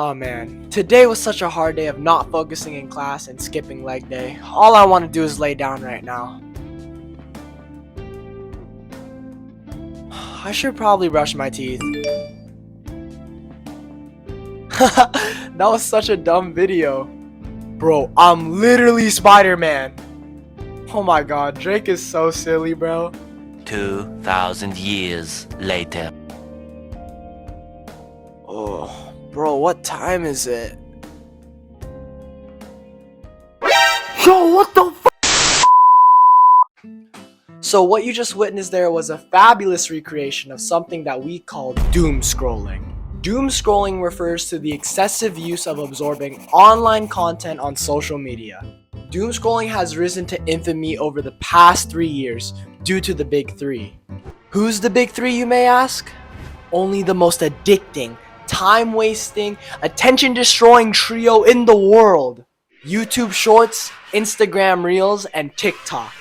Oh man, today was such a hard day of not focusing in class and skipping leg day. All I want to do is lay down right now. I should probably brush my teeth. That was such a dumb video. Bro, I'm literally Spider-Man. Oh my god, Drake is so silly, bro. 2,000 years later. Oh, bro, what time is it? Yo, what the f? So what you just witnessed there was a fabulous recreation of something that we call doomscrolling. Doomscrolling refers to the excessive use of absorbing online content on social media. Doomscrolling has risen to infamy over the past 3 years due to the big three. Who's the big three, you may ask? Only the most addicting, time-wasting, attention-destroying trio in the world. YouTube Shorts, Instagram Reels, and TikTok.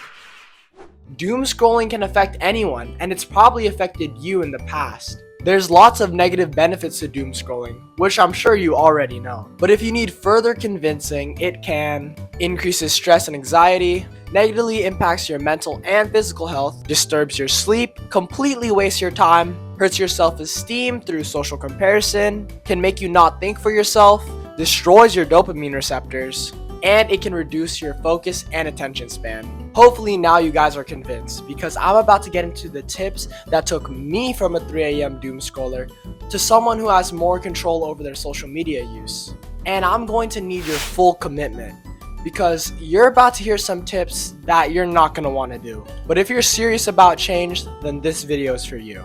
Doomscrolling can affect anyone, and it's probably affected you in the past. There's lots of negative benefits to doomscrolling, which I'm sure you already know. But if you need further convincing, it can increases stress and anxiety, negatively impacts your mental and physical health, disturbs your sleep, completely wastes your time, hurts your self-esteem through social comparison, can make you not think for yourself, destroys your dopamine receptors, and it can reduce your focus and attention span. Hopefully now you guys are convinced, because I'm about to get into the tips that took me from a 3 a.m. doomscroller to someone who has more control over their social media use. And I'm going to need your full commitment, because you're about to hear some tips that you're not going to want to do. But if you're serious about change, then this video is for you.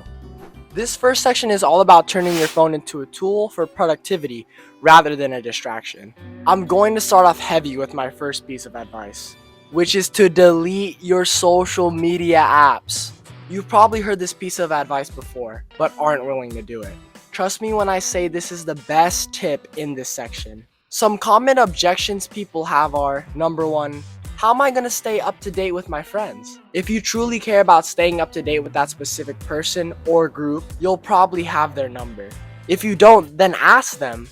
This first section is all about turning your phone into a tool for productivity rather than a distraction. I'm going to start off heavy with my first piece of advice, which is to delete your social media apps. You've probably heard this piece of advice before, but aren't willing to do it. Trust me when I say this is the best tip in this section. Some common objections people have are, number one, how am I going to stay up to date with my friends? If you truly care about staying up to date with that specific person or group, you'll probably have their number. If you don't, then ask them.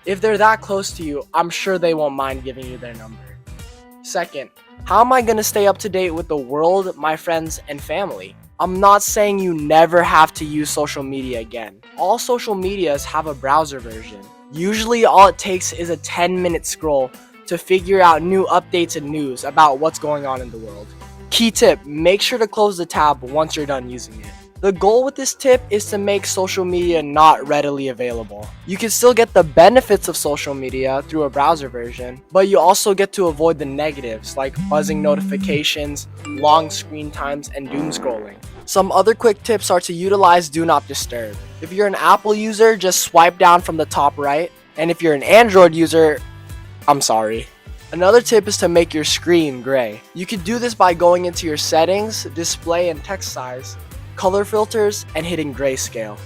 If they're that close to you, I'm sure they won't mind giving you their number. Second, how am I going to stay up to date with the world, my friends, and family? I'm not saying you never have to use social media again. All social medias have a browser version. Usually all it takes is a 10-minute scroll to figure out new updates and news about what's going on in the world. Key tip, make sure to close the tab once you're done using it. The goal with this tip is to make social media not readily available. You can still get the benefits of social media through a browser version, but you also get to avoid the negatives like buzzing notifications, long screen times, and doom scrolling. Some other quick tips are to utilize Do Not Disturb. If you're an Apple user, just swipe down from the top right, and if you're an Android user, I'm sorry. Another tip is to make your screen gray. You can do this by going into your settings, display and text size, color filters, and hitting grayscale.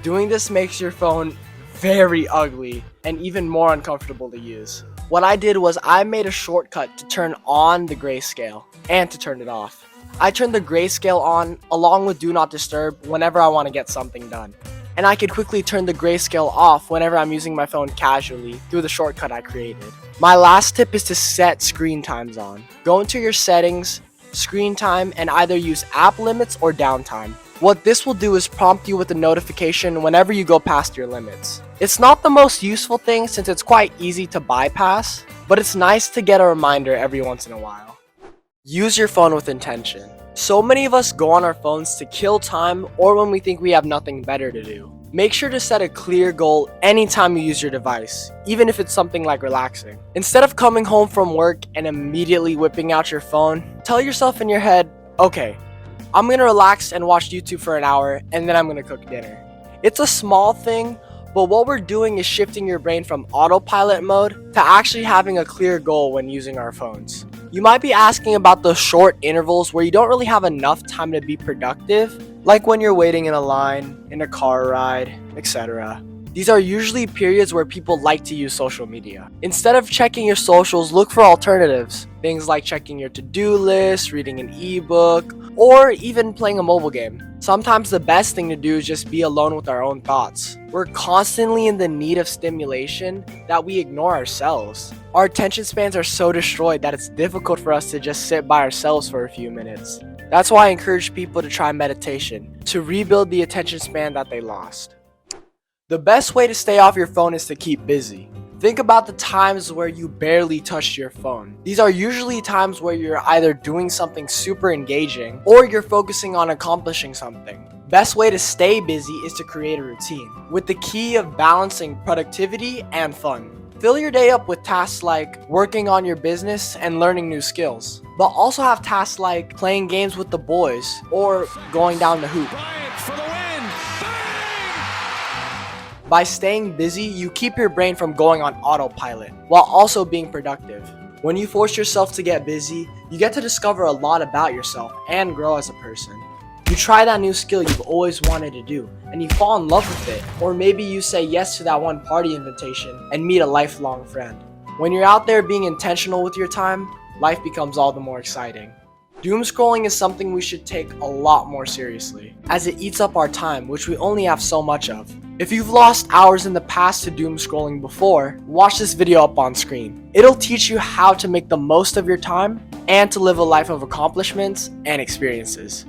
Doing this makes your phone very ugly and even more uncomfortable to use. What I did was I made a shortcut to turn on the grayscale and to turn it off. I turned the grayscale on along with Do Not Disturb whenever I want to get something done. And I could quickly turn the grayscale off whenever I'm using my phone casually through the shortcut I created. My last tip is to set screen times on. Go into your settings, screen time, and either use app limits or downtime. What this will do is prompt you with a notification whenever you go past your limits. It's not the most useful thing since it's quite easy to bypass, but it's nice to get a reminder every once in a while. Use your phone with intention. So many of us go on our phones to kill time or when we think we have nothing better to do. Make sure to set a clear goal anytime you use your device, even if it's something like relaxing. Instead of coming home from work and immediately whipping out your phone, tell yourself in your head, okay, I'm gonna relax and watch YouTube for an hour and then I'm gonna cook dinner. It's a small thing, but what we're doing is shifting your brain from autopilot mode to actually having a clear goal when using our phones. You might be asking about the short intervals where you don't really have enough time to be productive, like when you're waiting in a line, in a car ride, etc. These are usually periods where people like to use social media. Instead of checking your socials, look for alternatives. Things like checking your to-do list, reading an ebook, or even playing a mobile game. Sometimes the best thing to do is just be alone with our own thoughts. We're constantly in the need of stimulation that we ignore ourselves. Our attention spans are so destroyed that it's difficult for us to just sit by ourselves for a few minutes. That's why I encourage people to try meditation, to rebuild the attention span that they lost. The best way to stay off your phone is to keep busy. Think about the times where you barely touched your phone. These are usually times where you're either doing something super engaging or you're focusing on accomplishing something. Best way to stay busy is to create a routine, with the key of balancing productivity and fun. Fill your day up with tasks like working on your business and learning new skills, but also have tasks like playing games with the boys or going down the hoop. By staying busy, you keep your brain from going on autopilot while also being productive. When you force yourself to get busy, you get to discover a lot about yourself and grow as a person. You try that new skill you've always wanted to do, and you fall in love with it. Or maybe you say yes to that one party invitation and meet a lifelong friend. When you're out there being intentional with your time, life becomes all the more exciting. Doom scrolling is something we should take a lot more seriously, as it eats up our time, which we only have so much of. If you've lost hours in the past to doom scrolling before, watch this video up on screen. It'll teach you how to make the most of your time and to live a life of accomplishments and experiences.